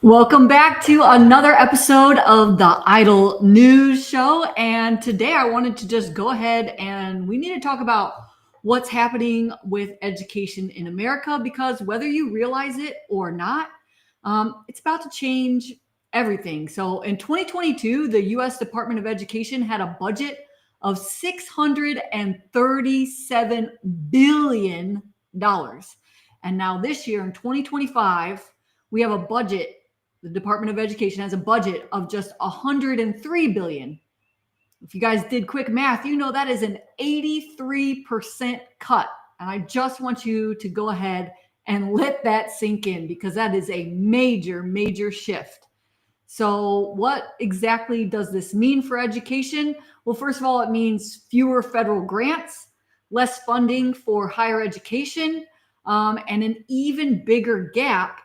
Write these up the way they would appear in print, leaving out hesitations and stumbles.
Welcome back to another episode of the Idle News Show. And today I wanted to just go ahead and we need to talk about what's happening with education in America, because whether you realize it or not, it's about to change everything. So in 2022, the U.S. Department of Education had a budget of $637 billion. And now this year in 2025, we have a budget. The Department of Education has a budget of just $103 billion. If you guys did quick math, you know that is an 83% cut. And I just want you to go ahead and let that sink in, because that is a major, major shift. So what exactly does this mean for education? Well, first of all, it means fewer federal grants, less funding for higher education, and an even bigger gap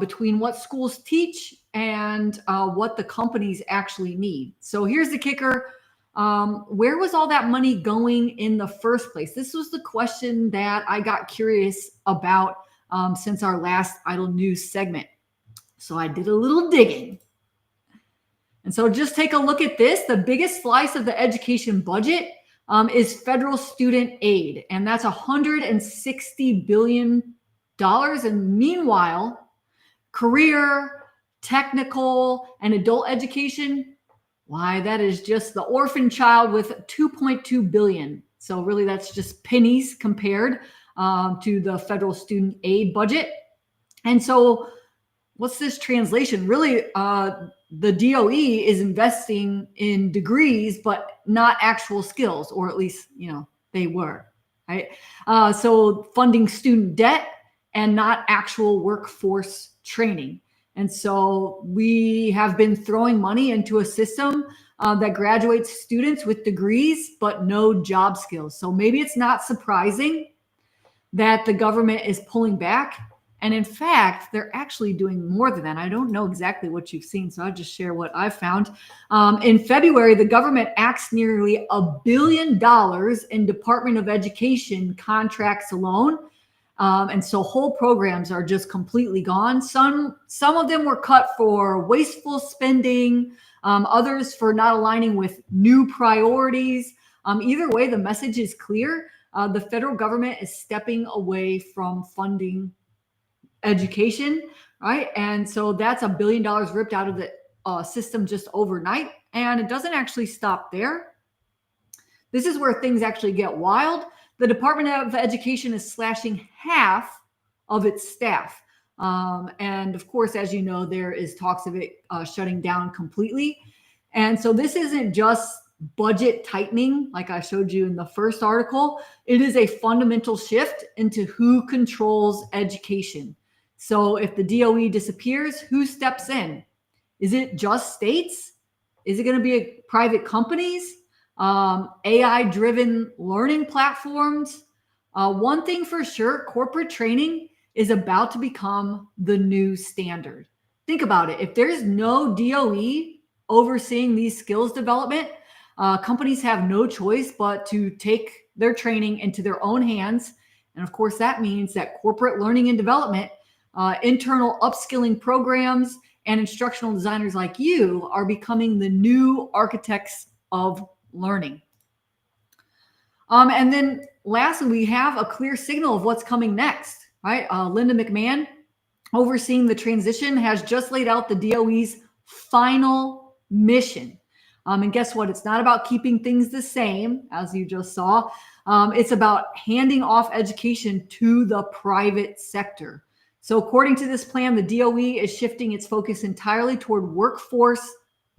between what schools teach and what the companies actually need. So here's the kicker. Where was all that money going in the first place? This was the question that I got curious about since our last Idle News segment. So I did a little digging. And so just take a look at this. The biggest slice of the education budget is federal student aid, and that's $160 billion. And meanwhile, career, technical, and adult education, why, that is just the orphan child with $2.2 billion. So really that's just pennies compared to the federal student aid budget. And so what's this translation? Really, the DOE is investing in degrees, but not actual skills, or at least, they were, right? So funding student debt and not actual workforce training. And so we have been throwing money into a system that graduates students with degrees, but no job skills. So maybe it's not surprising that the government is pulling back. And in fact, they're actually doing more than that. I don't know exactly what you've seen, so I'll just share what I've found. In February, the government axed nearly $1 billion in Department of Education contracts alone. And so whole programs are just completely gone. Some of them were cut for wasteful spending, others for not aligning with new priorities. Either way, the message is clear. The federal government is stepping away from funding education, right? And so that's $1 billion ripped out of the system just overnight. And it doesn't actually stop there. This is where things actually get wild. The Department of Education is slashing half of its staff. And of course, as you know, there is talks of it shutting down completely. And so this isn't just budget tightening, like I showed you in the first article. It is a fundamental shift into who controls education. So if the DOE disappears, who steps in? Is it just states? Is it going to be private companies? AI-driven learning platforms? One thing for sure, corporate training is about to become the new standard. Think about it. If there's no DOE overseeing these skills development, companies have no choice but to take their training into their own hands. And of course, that means that corporate learning and development, internal upskilling programs, and instructional designers like you are becoming the new architects of learning. And then lastly, we have a clear signal of what's coming next, right? Linda McMahon, overseeing the transition, has just laid out the DOE's final mission. And guess what? It's not about keeping things the same, as you just saw. It's about handing off education to the private sector. So according to this plan, the DOE is shifting its focus entirely toward workforce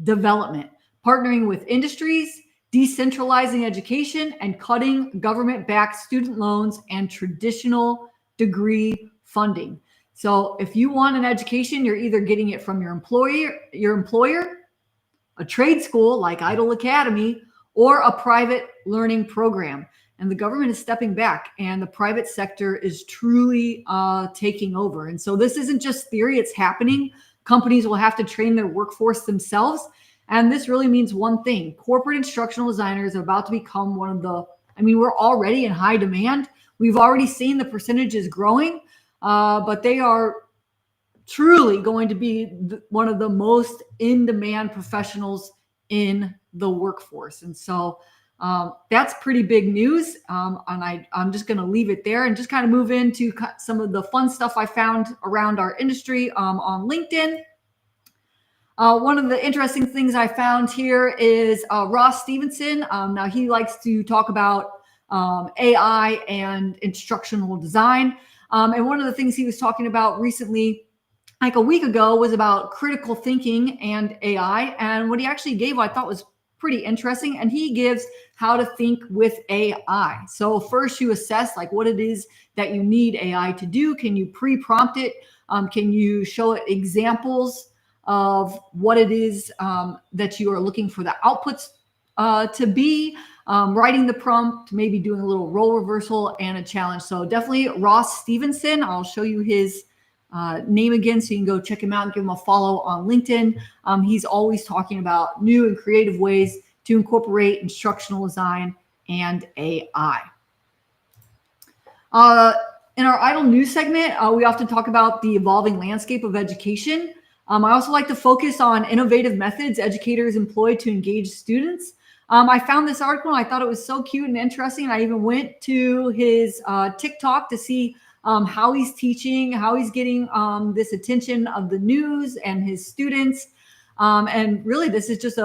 development, partnering with industries, decentralizing education, and cutting government-backed student loans and traditional degree funding. So if you want an education, you're either getting it from your employer, a trade school like Idle Academy, or a private learning program. And the government is stepping back, and the private sector is truly taking over. And so this isn't just theory, it's happening. Companies will have to train their workforce themselves. And this really means one thing. Corporate instructional designers are about to become one of the, we're already in high demand. We've already seen the percentages growing, but they are truly going to be one of the most in-demand professionals in the workforce. And so that's pretty big news. And I'm just going to leave it there and just kind of move into some of the fun stuff I found around our industry on LinkedIn. One of the interesting things I found here is Ross Stevenson. Now he likes to talk about AI and instructional design. And one of the things he was talking about recently, like a week ago, was about critical thinking and AI. And what he actually gave, I thought was pretty interesting. And he gives how to think with AI. So first you assess like what it is that you need AI to do. Can you pre-prompt it? Can you show it examples of what it is that you are looking for the outputs to be? Writing the prompt, maybe doing a little role reversal and a challenge. So definitely Ross Stevenson. I'll show you his name again so you can go check him out and give him a follow on LinkedIn. He's always talking about new and creative ways to incorporate instructional design and AI. In our Idle News segment, we often talk about the evolving landscape of education. I also like to focus on innovative methods educators employ to engage students. I found this article and I thought it was so cute and interesting. I even went to his TikTok to see how he's teaching, how he's getting this attention of the news and his students. And really, this is just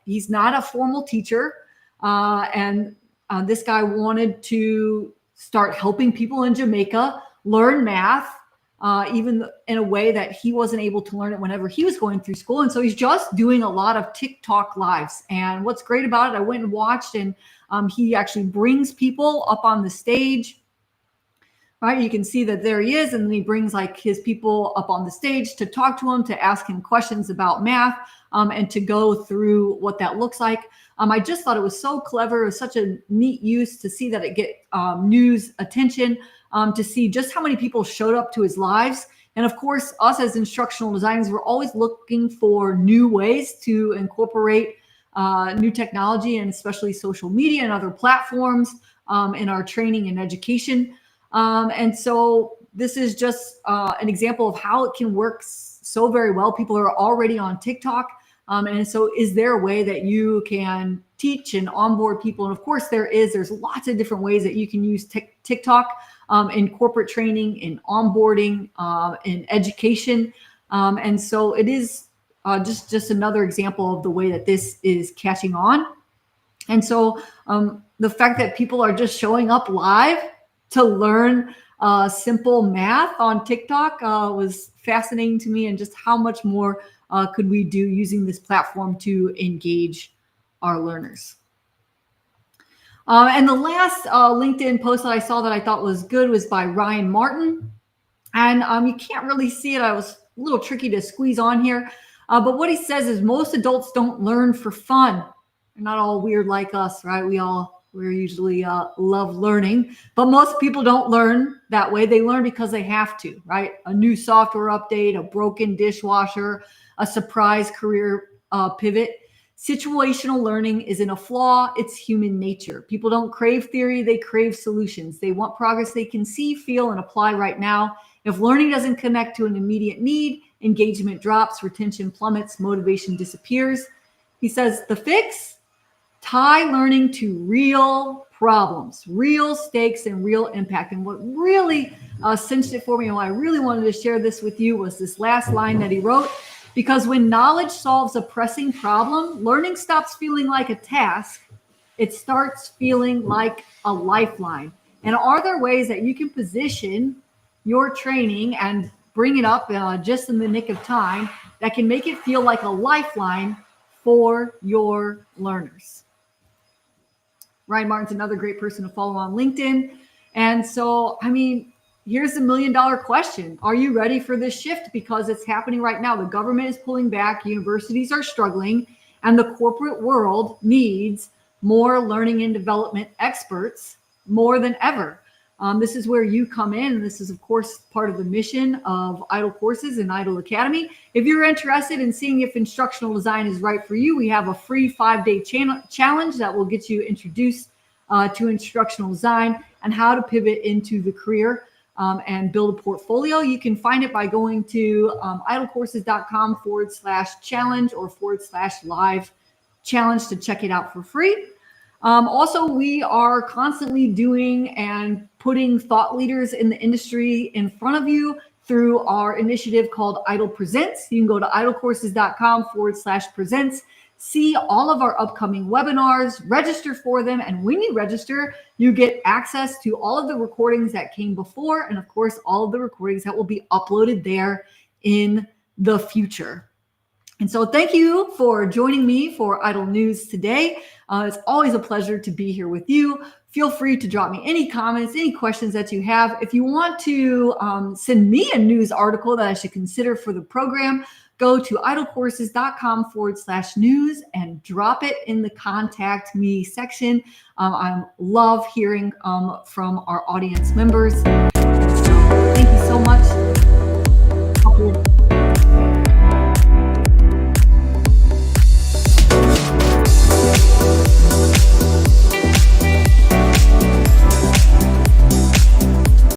he's not a formal teacher. And this guy wanted to start helping people in Jamaica learn math, even in a way that he wasn't able to learn it whenever he was going through school. And so he's just doing a lot of TikTok lives. And what's great about it, I went and watched, and he actually brings people up on the stage. Right, you can see that there he is, and then he brings like his people up on the stage to talk to him, to ask him questions about math, and to go through what that looks like. I just thought it was so clever. It was such a neat use to see that it get news attention, to see just how many people showed up to his lives. And of course, us as instructional designers, we're always looking for new ways to incorporate new technology, and especially social media and other platforms in our training and education. And so this is just an example of how it can work so very well. People are already on TikTok. And so is there a way that you can teach and onboard people? And of course there's lots of different ways that you can use TikTok in corporate training, in onboarding, in education. And so it is just another example of the way that this is catching on. And so the fact that people are just showing up live to learn simple math on TikTok was fascinating to me, and just how much more could we do using this platform to engage our learners. And the last LinkedIn post that I saw that I thought was good was by Ryan Martin. And you can't really see it. I was a little tricky to squeeze on here. But what he says is most adults don't learn for fun. They're not all weird like us, right? We're usually love learning, but most people don't learn that way. They learn because they have to, right? A new software update, a broken dishwasher, a surprise career pivot. Situational learning isn't a flaw, it's human nature. People don't crave theory, they crave solutions. They want progress they can see, feel, and apply right now. If learning doesn't connect to an immediate need, engagement drops, retention plummets, motivation disappears. He says the fix? Tie learning to real problems, real stakes, and real impact. And what really cinched it for me, and why I really wanted to share this with you, was this last line that he wrote. Because when knowledge solves a pressing problem, learning stops feeling like a task. It starts feeling like a lifeline. And are there ways that you can position your training and bring it up just in the nick of time that can make it feel like a lifeline for your learners? Ryan Martin's another great person to follow on LinkedIn. And so, I mean, here's the $1 million question. Are you ready for this shift? Because it's happening right now. The government is pulling back, universities are struggling, and the corporate world needs more learning and development experts more than ever. This is where you come in. And this is, of course, part of the mission of Idle Courses and Idle Academy. If you're interested in seeing if instructional design is right for you, we have a free 5-day challenge that will get you introduced to instructional design and how to pivot into the career. and build a portfolio. You can find it by going to idlecourses.com/challenge or /live challenge to check it out for free. Also, we are constantly doing and putting thought leaders in the industry in front of you through our initiative called Idle Presents. You can go to idlecourses.com/presents, see all of our upcoming webinars, register for them. And when you register, you get access to all of the recordings that came before, and of course, all of the recordings that will be uploaded there in the future. And so thank you for joining me for Idle News today. It's always a pleasure to be here with you. Feel free to drop me any comments, any questions that you have. If you want to send me a news article that I should consider for the program, go to idlecourses.com/news and drop it in the contact me section. I love hearing from our audience members. So thank you so much.